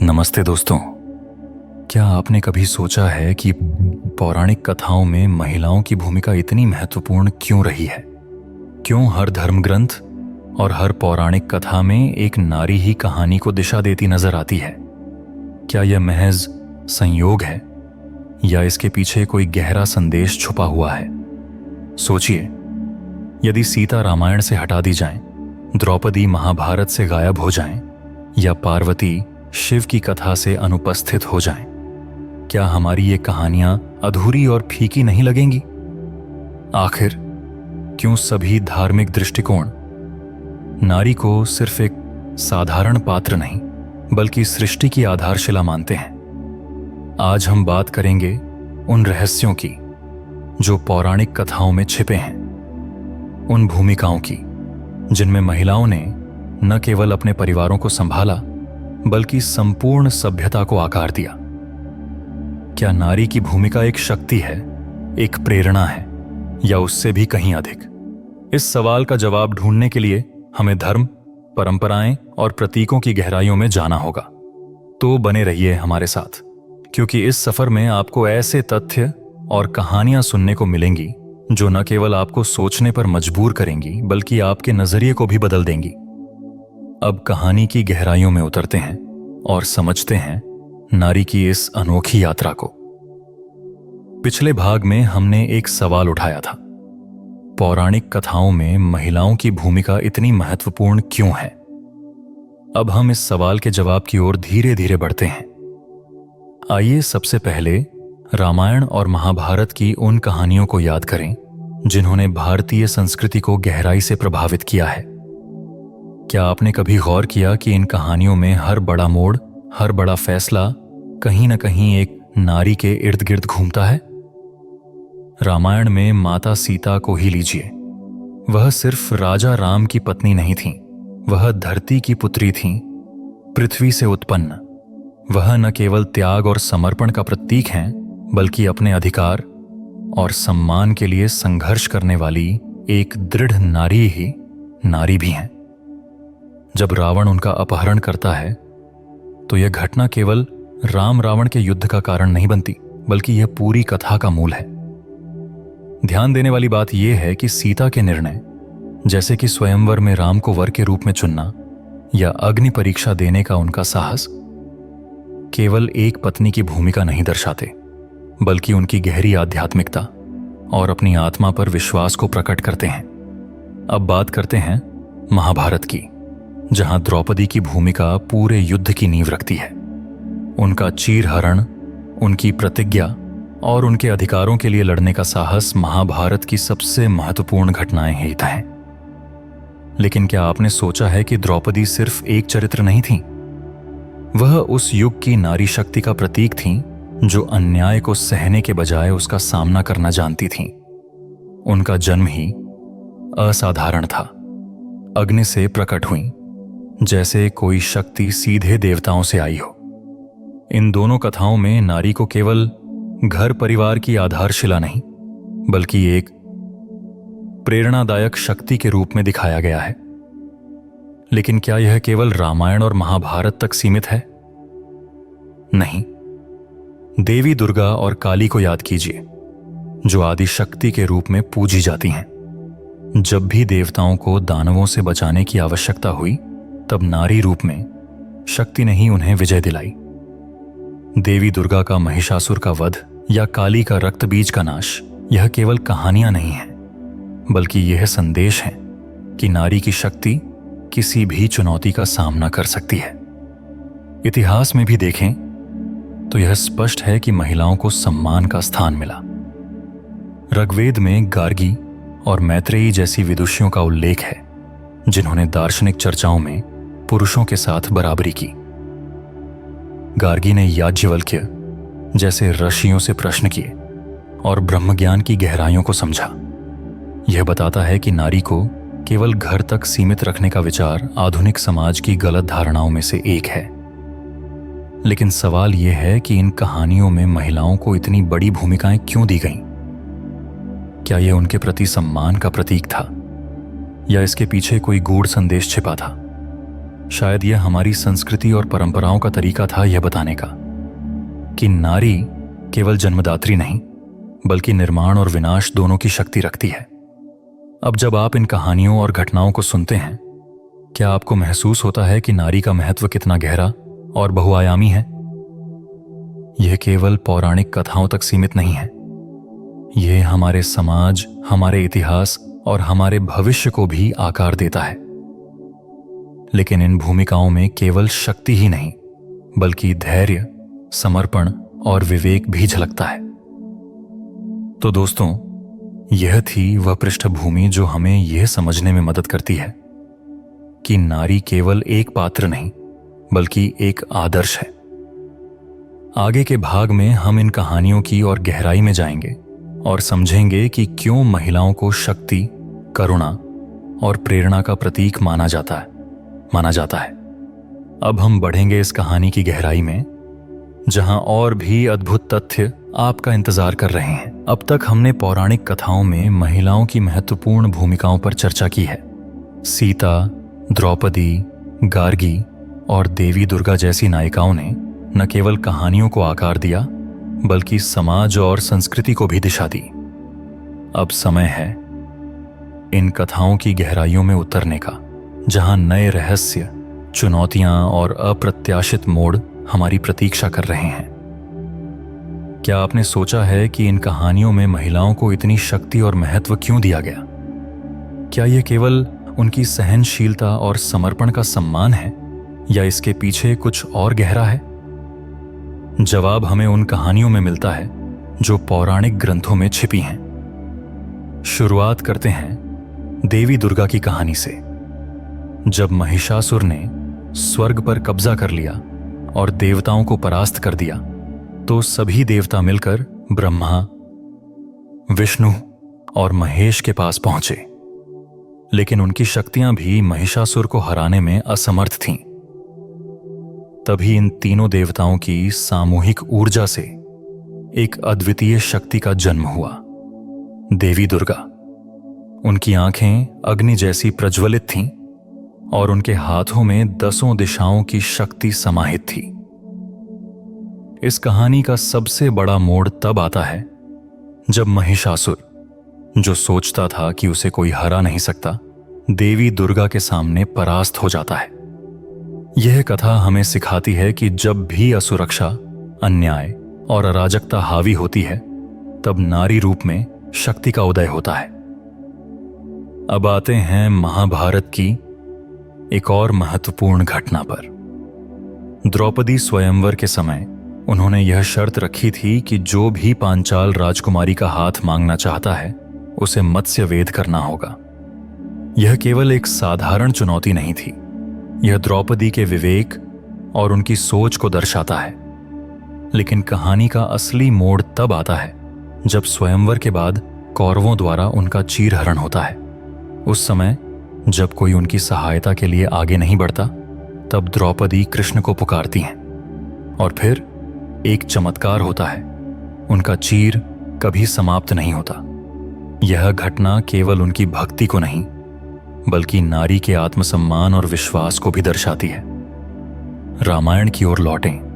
नमस्ते दोस्तों। क्या आपने कभी सोचा है कि पौराणिक कथाओं में महिलाओं की भूमिका इतनी महत्वपूर्ण क्यों रही है? क्यों हर धर्म ग्रंथ और हर पौराणिक कथा में एक नारी ही कहानी को दिशा देती नजर आती है? क्या यह महज संयोग है या इसके पीछे कोई गहरा संदेश छुपा हुआ है? सोचिए, यदि सीता रामायण से हटा दी जाएं, द्रौपदी महाभारत से गायब हो जाएं या पार्वती शिव की कथा से अनुपस्थित हो जाएं, क्या हमारी ये कहानियां अधूरी और फीकी नहीं लगेंगी? आखिर क्यों सभी धार्मिक दृष्टिकोण नारी को सिर्फ एक साधारण पात्र नहीं बल्कि सृष्टि की आधारशिला मानते हैं? आज हम बात करेंगे उन रहस्यों की जो पौराणिक कथाओं में छिपे हैं, उन भूमिकाओं की जिनमें महिलाओं ने न केवल अपने परिवारों को संभाला बल्कि संपूर्ण सभ्यता को आकार दिया। क्या नारी की भूमिका एक शक्ति है, एक प्रेरणा है, या उससे भी कहीं अधिक? इस सवाल का जवाब ढूंढने के लिए हमें धर्म, परंपराएं और प्रतीकों की गहराइयों में जाना होगा। तो बने रहिए हमारे साथ, क्योंकि इस सफर में आपको ऐसे तथ्य और कहानियां सुनने को मिलेंगी जो न केवल आपको सोचने पर मजबूर करेंगी बल्कि आपके नजरिए को भी बदल देंगी। अब कहानी की गहराइयों में उतरते हैं और समझते हैं नारी की इस अनोखी यात्रा को। पिछले भाग में हमने एक सवाल उठाया था, पौराणिक कथाओं में महिलाओं की भूमिका इतनी महत्वपूर्ण क्यों है? अब हम इस सवाल के जवाब की ओर धीरे धीरे बढ़ते हैं। आइए सबसे पहले रामायण और महाभारत की उन कहानियों को याद करें जिन्होंने भारतीय संस्कृति को गहराई से प्रभावित किया है। क्या आपने कभी गौर किया कि इन कहानियों में हर बड़ा मोड़, हर बड़ा फैसला कहीं न कहीं एक नारी के इर्द गिर्द घूमता है? रामायण में माता सीता को ही लीजिए। वह सिर्फ राजा राम की पत्नी नहीं थीं, वह धरती की पुत्री थीं, पृथ्वी से उत्पन्न। वह न केवल त्याग और समर्पण का प्रतीक हैं बल्कि अपने अधिकार और सम्मान के लिए संघर्ष करने वाली एक दृढ़ नारी भी हैं। जब रावण उनका अपहरण करता है तो यह घटना केवल राम रावण के युद्ध का कारण नहीं बनती बल्कि यह पूरी कथा का मूल है। ध्यान देने वाली बात यह है कि सीता के निर्णय, जैसे कि स्वयंवर में राम को वर के रूप में चुनना या अग्नि परीक्षा देने का उनका साहस, केवल एक पत्नी की भूमिका नहीं दर्शाते बल्कि उनकी गहरी आध्यात्मिकता और अपनी आत्मा पर विश्वास को प्रकट करते हैं। अब बात करते हैं महाभारत की, जहां द्रौपदी की भूमिका पूरे युद्ध की नींव रखती है। उनका चीरहरण, उनकी प्रतिज्ञा और उनके अधिकारों के लिए लड़ने का साहस महाभारत की सबसे महत्वपूर्ण घटनाएं ही हैं। लेकिन क्या आपने सोचा है कि द्रौपदी सिर्फ एक चरित्र नहीं थी? वह उस युग की नारी शक्ति का प्रतीक थी जो अन्याय को सहने के बजाय उसका सामना करना जानती थी। उनका जन्म ही असाधारण था। अग्नि से प्रकट हुई जैसे कोई शक्ति सीधे देवताओं से आई हो। इन दोनों कथाओं में नारी को केवल घर परिवार की आधारशिला नहीं बल्कि एक प्रेरणादायक शक्ति के रूप में दिखाया गया है। लेकिन क्या यह केवल रामायण और महाभारत तक सीमित है? नहीं। देवी दुर्गा और काली को याद कीजिए, जो आदि शक्ति के रूप में पूजी जाती हैं। जब भी देवताओं को दानवों से बचाने की आवश्यकता हुई तब नारी रूप में शक्ति ने ही उन्हें विजय दिलाई। देवी दुर्गा का महिषासुर का वध या काली का रक्त बीज का नाश, यह केवल कहानियां नहीं हैं बल्कि यह संदेश है कि नारी की शक्ति किसी भी चुनौती का सामना कर सकती है। इतिहास में भी देखें तो यह स्पष्ट है कि महिलाओं को सम्मान का स्थान मिला। ऋग्वेद में गार्गी और मैत्रेयी जैसी विदुषियों का उल्लेख है जिन्होंने दार्शनिक चर्चाओं में पुरुषों के साथ बराबरी की। गार्गी ने याज्ञवल्क्य जैसे ऋषियों से प्रश्न किए और ब्रह्मज्ञान की गहराइयों को समझा। यह बताता है कि नारी को केवल घर तक सीमित रखने का विचार आधुनिक समाज की गलत धारणाओं में से एक है। लेकिन सवाल यह है कि इन कहानियों में महिलाओं को इतनी बड़ी भूमिकाएं क्यों दी गईं? क्या यह उनके प्रति सम्मान का प्रतीक था या इसके पीछे कोई गूढ़ संदेश छिपा था? शायद यह हमारी संस्कृति और परंपराओं का तरीका था यह बताने का कि नारी केवल जन्मदात्री नहीं बल्कि निर्माण और विनाश दोनों की शक्ति रखती है। अब जब आप इन कहानियों और घटनाओं को सुनते हैं, क्या आपको महसूस होता है कि नारी का महत्व कितना गहरा और बहुआयामी है? यह केवल पौराणिक कथाओं तक सीमित नहीं है। यह हमारे समाज, हमारे इतिहास और हमारे भविष्य को भी आकार देता है। लेकिन इन भूमिकाओं में केवल शक्ति ही नहीं बल्कि धैर्य, समर्पण और विवेक भी झलकता है। तो दोस्तों, यह थी वह पृष्ठभूमि जो हमें यह समझने में मदद करती है कि नारी केवल एक पात्र नहीं बल्कि एक आदर्श है। आगे के भाग में हम इन कहानियों की और गहराई में जाएंगे और समझेंगे कि क्यों महिलाओं को शक्ति, करुणा और प्रेरणा का प्रतीक माना जाता है। अब हम बढ़ेंगे इस कहानी की गहराई में, जहां और भी अद्भुत तथ्य आपका इंतजार कर रहे हैं। अब तक हमने पौराणिक कथाओं में महिलाओं की महत्वपूर्ण भूमिकाओं पर चर्चा की है। सीता, द्रौपदी, गार्गी और देवी दुर्गा जैसी नायिकाओं ने न केवल कहानियों को आकार दिया बल्कि समाज और संस्कृति को भी दिशा दी। अब समय है इन कथाओं की गहराइयों में उतरने का, जहां नए रहस्य, चुनौतियां और अप्रत्याशित मोड़ हमारी प्रतीक्षा कर रहे हैं। क्या आपने सोचा है कि इन कहानियों में महिलाओं को इतनी शक्ति और महत्व क्यों दिया गया? क्या यह केवल उनकी सहनशीलता और समर्पण का सम्मान है या इसके पीछे कुछ और गहरा है? जवाब हमें उन कहानियों में मिलता है जो पौराणिक ग्रंथों में छिपी हैं। शुरुआत करते हैं देवी दुर्गा की कहानी से। जब महिषासुर ने स्वर्ग पर कब्जा कर लिया और देवताओं को परास्त कर दिया, तो सभी देवता मिलकर ब्रह्मा, विष्णु और महेश के पास पहुंचे। लेकिन उनकी शक्तियां भी महिषासुर को हराने में असमर्थ थीं। तभी इन तीनों देवताओं की सामूहिक ऊर्जा से एक अद्वितीय शक्ति का जन्म हुआ, देवी दुर्गा। उनकी आंखें अग्नि जैसी प्रज्वलित थीं और उनके हाथों में 10 दिशाओं की शक्ति समाहित थी। इस कहानी का सबसे बड़ा मोड़ तब आता है जब महिषासुर, जो सोचता था कि उसे कोई हरा नहीं सकता, देवी दुर्गा के सामने परास्त हो जाता है। यह कथा हमें सिखाती है कि जब भी असुरक्षा, अन्याय और अराजकता हावी होती है, तब नारी रूप में शक्ति का उदय होता है। अब आते हैं महाभारत की एक और महत्वपूर्ण घटना पर। द्रौपदी स्वयंवर के समय उन्होंने यह शर्त रखी थी कि जो भी पांचाल राजकुमारी का हाथ मांगना चाहता है, उसे मत्स्य वेद करना होगा। यह केवल एक साधारण चुनौती नहीं थी, यह द्रौपदी के विवेक और उनकी सोच को दर्शाता है। लेकिन कहानी का असली मोड़ तब आता है जब स्वयंवर के बाद कौरवों द्वारा उनका चीरहरण होता है। उस समय जब कोई उनकी सहायता के लिए आगे नहीं बढ़ता, तब द्रौपदी कृष्ण को पुकारती हैं और फिर एक चमत्कार होता है, उनका चीर कभी समाप्त नहीं होता। यह घटना केवल उनकी भक्ति को नहीं बल्कि नारी के आत्मसम्मान और विश्वास को भी दर्शाती है। रामायण की ओर लौटें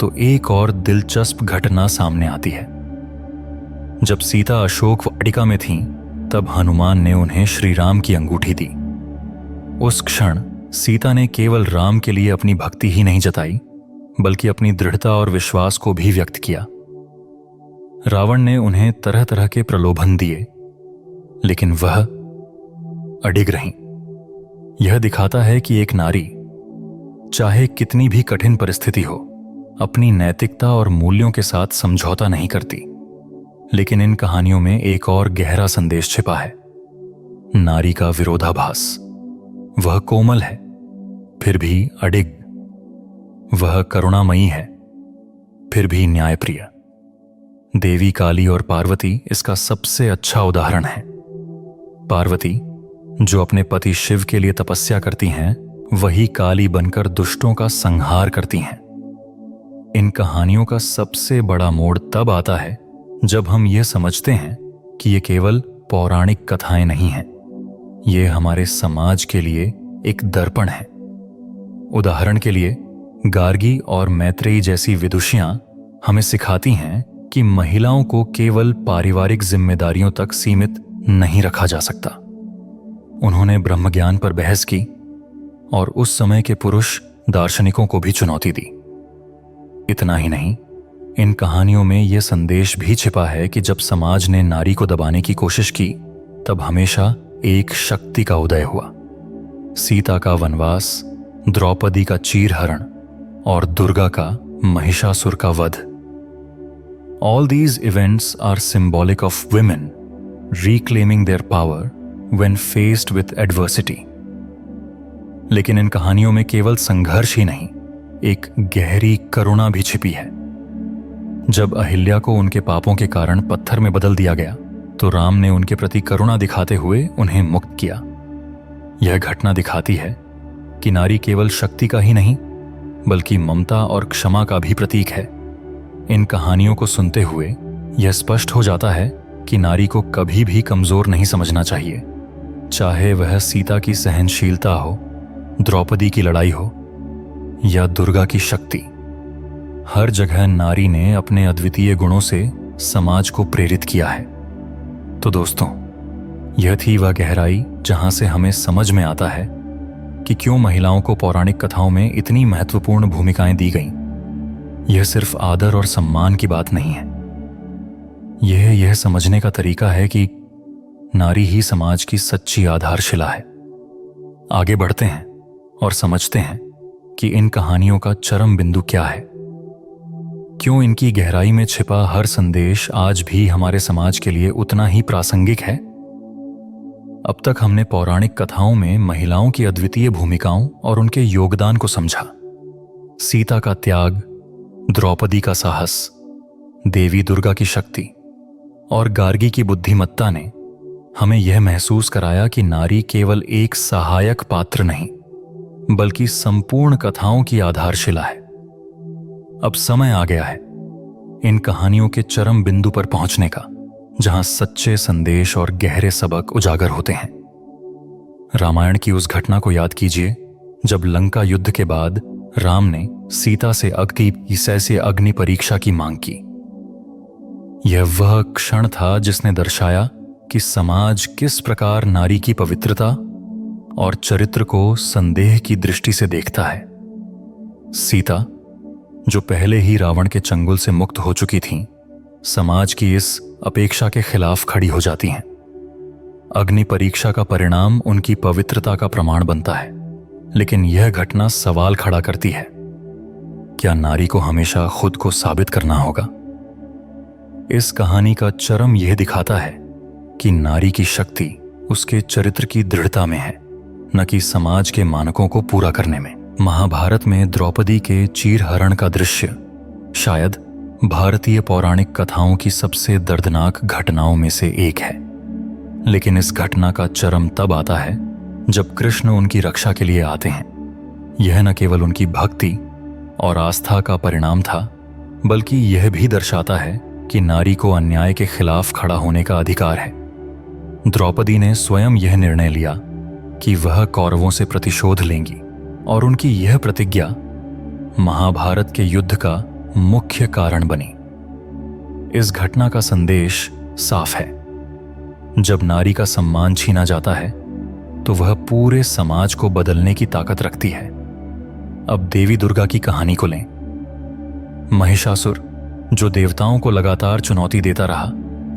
तो एक और दिलचस्प घटना सामने आती है। जब सीता अशोक वाटिका में थीं, तब हनुमान ने उन्हें श्री राम की अंगूठी दी। उस क्षण सीता ने केवल राम के लिए अपनी भक्ति ही नहीं जताई बल्कि अपनी दृढ़ता और विश्वास को भी व्यक्त किया। रावण ने उन्हें तरह तरह के प्रलोभन दिए, लेकिन वह अडिग रहीं। यह दिखाता है कि एक नारी, चाहे कितनी भी कठिन परिस्थिति हो, अपनी नैतिकता और मूल्यों के साथ समझौता नहीं करती। लेकिन इन कहानियों में एक और गहरा संदेश छिपा है, नारी का विरोधाभास। वह कोमल है, फिर भी अडिग। वह करुणामयी है, फिर भी न्यायप्रिय। देवी काली और पार्वती इसका सबसे अच्छा उदाहरण है। पार्वती, जो अपने पति शिव के लिए तपस्या करती हैं, वही काली बनकर दुष्टों का संहार करती हैं। इन कहानियों का सबसे बड़ा मोड़ तब आता है जब हम ये समझते हैं कि ये केवल पौराणिक कथाएं नहीं हैं, ये हमारे समाज के लिए एक दर्पण है। उदाहरण के लिए गार्गी और मैत्रेयी जैसी विदुषियां हमें सिखाती हैं कि महिलाओं को केवल पारिवारिक जिम्मेदारियों तक सीमित नहीं रखा जा सकता। उन्होंने ब्रह्मज्ञान पर बहस की और उस समय के पुरुष दार्शनिकों को भी चुनौती दी। इतना ही नहीं, इन कहानियों में यह संदेश भी छिपा है कि जब समाज ने नारी को दबाने की कोशिश की, तब हमेशा एक शक्ति का उदय हुआ। सीता का वनवास, द्रौपदी का चीरहरण और दुर्गा का महिषासुर का वध। All these events are symbolic of women reclaiming their power when faced with adversity. लेकिन इन कहानियों में केवल संघर्ष ही नहीं, एक गहरी करुणा भी छिपी है। जब अहिल्या को उनके पापों के कारण पत्थर में बदल दिया गया, तो राम ने उनके प्रति करुणा दिखाते हुए उन्हें मुक्त किया। यह घटना दिखाती है कि नारी केवल शक्ति का ही नहीं, बल्कि ममता और क्षमा का भी प्रतीक है। इन कहानियों को सुनते हुए यह स्पष्ट हो जाता है कि नारी को कभी भी कमजोर नहीं समझना चाहिए, चाहे वह सीता की सहनशीलता हो, द्रौपदी की लड़ाई हो या दुर्गा की शक्ति। हर जगह नारी ने अपने अद्वितीय गुणों से समाज को प्रेरित किया है। तो दोस्तों, यह थी वह गहराई जहां से हमें समझ में आता है कि क्यों महिलाओं को पौराणिक कथाओं में इतनी महत्वपूर्ण भूमिकाएं दी गईं। यह सिर्फ आदर और सम्मान की बात नहीं है, यह समझने का तरीका है कि नारी ही समाज की सच्ची आधारशिला है। आगे बढ़ते हैं और समझते हैं कि इन कहानियों का चरम बिंदु क्या है, क्यों इनकी गहराई में छिपा हर संदेश आज भी हमारे समाज के लिए उतना ही प्रासंगिक है। अब तक हमने पौराणिक कथाओं में महिलाओं की अद्वितीय भूमिकाओं और उनके योगदान को समझा। सीता का त्याग, द्रौपदी का साहस, देवी दुर्गा की शक्ति और गार्गी की बुद्धिमत्ता ने हमें यह महसूस कराया कि नारी केवल एक सहायक पात्र नहीं, बल्कि संपूर्ण कथाओं की आधारशिला है। अब समय आ गया है इन कहानियों के चरम बिंदु पर पहुंचने का, जहां सच्चे संदेश और गहरे सबक उजागर होते हैं। रामायण की उस घटना को याद कीजिए जब लंका युद्ध के बाद राम ने सीता से अग्नि परीक्षा की मांग की। यह वह क्षण था जिसने दर्शाया कि समाज किस प्रकार नारी की पवित्रता और चरित्र को संदेह की दृष्टि से देखता है। सीता, जो पहले ही रावण के चंगुल से मुक्त हो चुकी थीं, समाज की इस अपेक्षा के खिलाफ खड़ी हो जाती हैं। अग्नि परीक्षा का परिणाम उनकी पवित्रता का प्रमाण बनता है, लेकिन यह घटना सवाल खड़ा करती है, क्या नारी को हमेशा खुद को साबित करना होगा? इस कहानी का चरम यह दिखाता है कि नारी की शक्ति उसके चरित्र की दृढ़ता में है, न कि समाज के मानकों को पूरा करने में। महाभारत में द्रौपदी के चीरहरण का दृश्य शायद भारतीय पौराणिक कथाओं की सबसे दर्दनाक घटनाओं में से एक है। लेकिन इस घटना का चरम तब आता है जब कृष्ण उनकी रक्षा के लिए आते हैं। यह न केवल उनकी भक्ति और आस्था का परिणाम था, बल्कि यह भी दर्शाता है कि नारी को अन्याय के खिलाफ खड़ा होने का अधिकार है। द्रौपदी ने स्वयं यह निर्णय लिया कि वह कौरवों से प्रतिशोध लेंगी, और उनकी यह प्रतिज्ञा महाभारत के युद्ध का मुख्य कारण बनी। इस घटना का संदेश साफ है, जब नारी का सम्मान छीना जाता है तो वह पूरे समाज को बदलने की ताकत रखती है। अब देवी दुर्गा की कहानी को लें। महिषासुर, जो देवताओं को लगातार चुनौती देता रहा,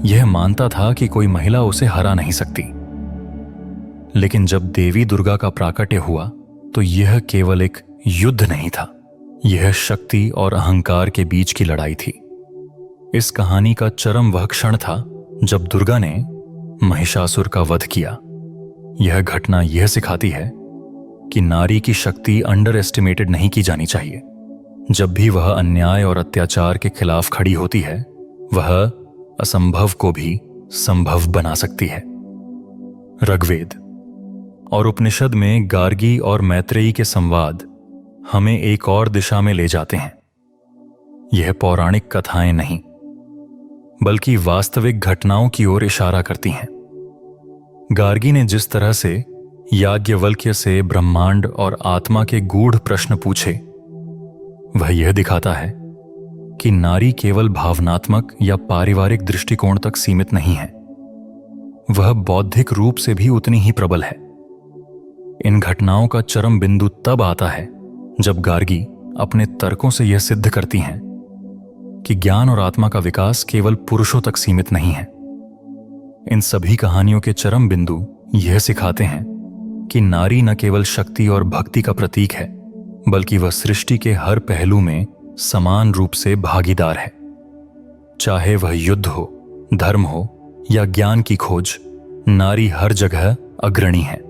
यह मानता था कि कोई महिला उसे हरा नहीं सकती। लेकिन जब देवी दुर्गा का प्राकट्य हुआ तो यह केवल एक युद्ध नहीं था, यह शक्ति और अहंकार के बीच की लड़ाई थी। इस कहानी का चरम वह क्षण था जब दुर्गा ने महिषासुर का वध किया। यह घटना यह सिखाती है कि नारी की शक्ति अंडर एस्टिमेटेड नहीं की जानी चाहिए। जब भी वह अन्याय और अत्याचार के खिलाफ खड़ी होती है, वह असंभव को भी संभव बना सकती है। ऋग्वेद और उपनिषद में गार्गी और मैत्रेयी के संवाद हमें एक और दिशा में ले जाते हैं। यह पौराणिक कथाएं नहीं, बल्कि वास्तविक घटनाओं की ओर इशारा करती हैं। गार्गी ने जिस तरह से याज्ञवल्क्य से ब्रह्मांड और आत्मा के गूढ़ प्रश्न पूछे, वह यह दिखाता है कि नारी केवल भावनात्मक या पारिवारिक दृष्टिकोण तक सीमित नहीं है, वह बौद्धिक रूप से भी उतनी ही प्रबल है। इन घटनाओं का चरम बिंदु तब आता है जब गार्गी अपने तर्कों से यह सिद्ध करती हैं कि ज्ञान और आत्मा का विकास केवल पुरुषों तक सीमित नहीं है। इन सभी कहानियों के चरम बिंदु यह सिखाते हैं कि नारी न केवल शक्ति और भक्ति का प्रतीक है, बल्कि वह सृष्टि के हर पहलू में समान रूप से भागीदार है। चाहे वह युद्ध हो, धर्म हो या ज्ञान की खोज, नारी हर जगह अग्रणी है।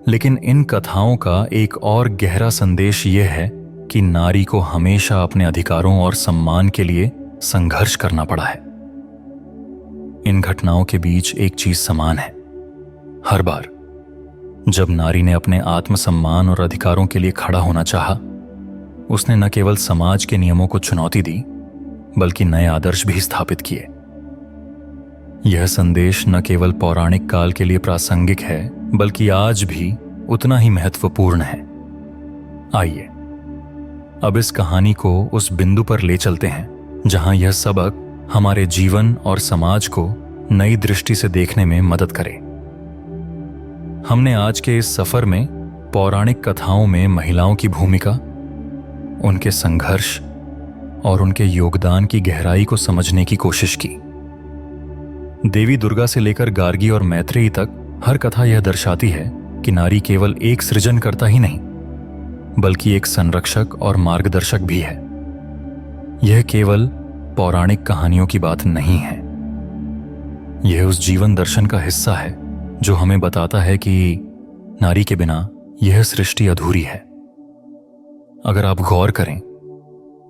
लेकिन इन कथाओं का एक और गहरा संदेश यह है कि नारी को हमेशा अपने अधिकारों और सम्मान के लिए संघर्ष करना पड़ा है। इन घटनाओं के बीच एक चीज समान है। हर बार जब नारी ने अपने आत्मसम्मान और अधिकारों के लिए खड़ा होना चाहा, उसने न केवल समाज के नियमों को चुनौती दी, बल्कि नए आदर्श भी स्थापित किए। यह संदेश न केवल पौराणिक काल के लिए प्रासंगिक है, बल्कि आज भी उतना ही महत्वपूर्ण है। आइए अब इस कहानी को उस बिंदु पर ले चलते हैं जहां यह सबक हमारे जीवन और समाज को नई दृष्टि से देखने में मदद करे। हमने आज के इस सफर में पौराणिक कथाओं में महिलाओं की भूमिका, उनके संघर्ष और उनके योगदान की गहराई को समझने की कोशिश की। देवी दुर्गा से लेकर गार्गी और मैत्रेयी तक हर कथा यह दर्शाती है कि नारी केवल एक सृजनकर्ता ही नहीं, बल्कि एक संरक्षक और मार्गदर्शक भी है। यह केवल पौराणिक कहानियों की बात नहीं है, यह उस जीवन दर्शन का हिस्सा है जो हमें बताता है कि नारी के बिना यह सृष्टि अधूरी है। अगर आप गौर करें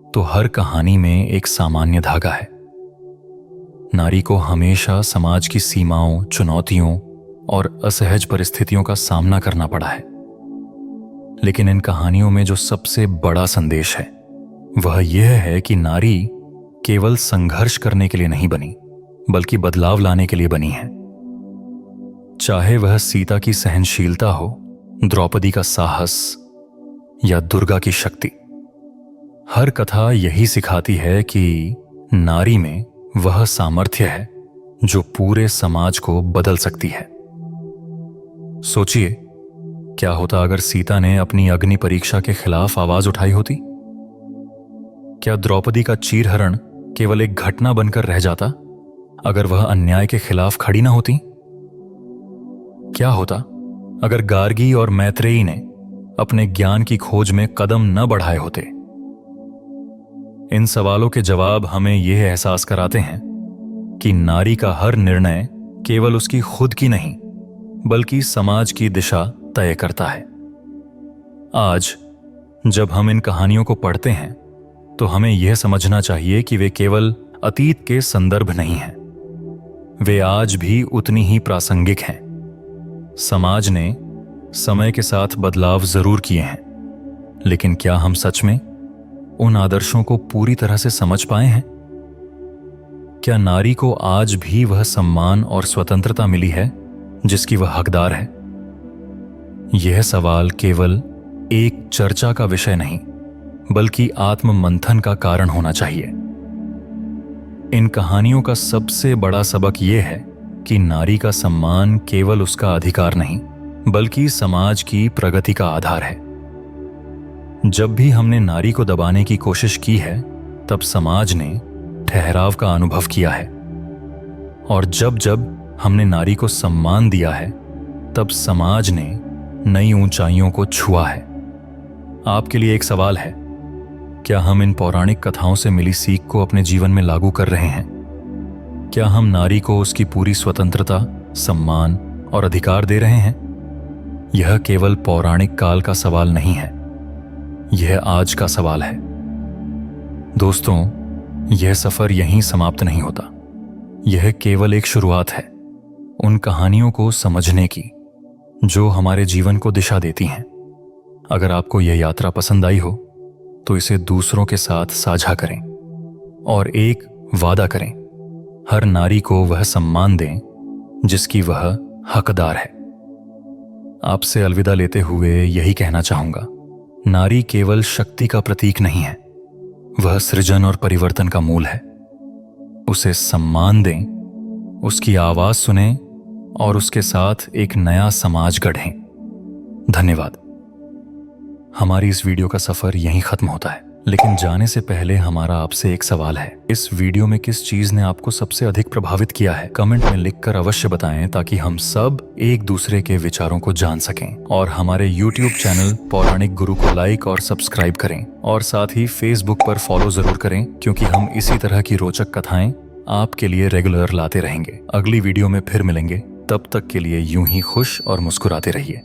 तो हर कहानी में एक सामान्य धागा है। नारी को हमेशा समाज की सीमाओं, चुनौतियों और असहज परिस्थितियों का सामना करना पड़ा है। लेकिन इन कहानियों में जो सबसे बड़ा संदेश है वह यह है कि नारी केवल संघर्ष करने के लिए नहीं बनी, बल्कि बदलाव लाने के लिए बनी है। चाहे वह सीता की सहनशीलता हो, द्रौपदी का साहस या दुर्गा की शक्ति, हर कथा यही सिखाती है कि नारी में वह सामर्थ्य है जो पूरे समाज को बदल सकती है। सोचिए, क्या होता अगर सीता ने अपनी अग्नि परीक्षा के खिलाफ आवाज उठाई होती? क्या द्रौपदी का चीरहरण केवल एक घटना बनकर रह जाता अगर वह अन्याय के खिलाफ खड़ी ना होती? क्या होता अगर गार्गी और मैत्रेयी ने अपने ज्ञान की खोज में कदम न बढ़ाए होते? इन सवालों के जवाब हमें यह एहसास कराते हैं कि नारी का हर निर्णय केवल उसकी खुद की नहीं, बल्कि समाज की दिशा तय करता है। आज जब हम इन कहानियों को पढ़ते हैं तो हमें यह समझना चाहिए कि वे केवल अतीत के संदर्भ नहीं हैं, वे आज भी उतनी ही प्रासंगिक हैं। समाज ने समय के साथ बदलाव जरूर किए हैं, लेकिन क्या हम सच में उन आदर्शों को पूरी तरह से समझ पाए हैं? क्या नारी को आज भी वह सम्मान और स्वतंत्रता मिली है जिसकी वह हकदार है? यह सवाल केवल एक चर्चा का विषय नहीं, बल्कि आत्म मंथन का कारण होना चाहिए। इन कहानियों का सबसे बड़ा सबक यह है कि नारी का सम्मान केवल उसका अधिकार नहीं, बल्कि समाज की प्रगति का आधार है। जब भी हमने नारी को दबाने की कोशिश की है, तब समाज ने ठहराव का अनुभव किया है, और जब जब हमने नारी को सम्मान दिया है, तब समाज ने नई ऊंचाइयों को छुआ है। आपके लिए एक सवाल है, क्या हम इन पौराणिक कथाओं से मिली सीख को अपने जीवन में लागू कर रहे हैं? क्या हम नारी को उसकी पूरी स्वतंत्रता, सम्मान और अधिकार दे रहे हैं? यह केवल पौराणिक काल का सवाल नहीं है, यह आज का सवाल है। दोस्तों, यह सफर यहीं समाप्त नहीं होता। यह केवल एक शुरुआत है उन कहानियों को समझने की जो हमारे जीवन को दिशा देती हैं। अगर आपको यह यात्रा पसंद आई हो तो इसे दूसरों के साथ साझा करें और एक वादा करें, हर नारी को वह सम्मान दें जिसकी वह हकदार है। आपसे अलविदा लेते हुए यही कहना चाहूंगा, नारी केवल शक्ति का प्रतीक नहीं है, वह सृजन और परिवर्तन का मूल है। उसे सम्मान दें, उसकी आवाज सुनें और उसके साथ एक नया समाज गढ़ें। धन्यवाद। हमारी इस वीडियो का सफर यहीं खत्म होता है, लेकिन जाने से पहले हमारा आपसे एक सवाल है। इस वीडियो में किस चीज ने आपको सबसे अधिक प्रभावित किया है? कमेंट में लिखकर अवश्य बताएं, ताकि हम सब एक दूसरे के विचारों को जान सकें। और हमारे YouTube चैनल पौराणिक गुरु को लाइक और सब्सक्राइब करें, और साथ ही Facebook पर फॉलो जरूर करें, क्योंकि हम इसी तरह की रोचक कथाएं आपके लिए रेगुलर लाते रहेंगे। अगली वीडियो में फिर मिलेंगे, तब तक के लिए यूं ही खुश और मुस्कुराते रहिए।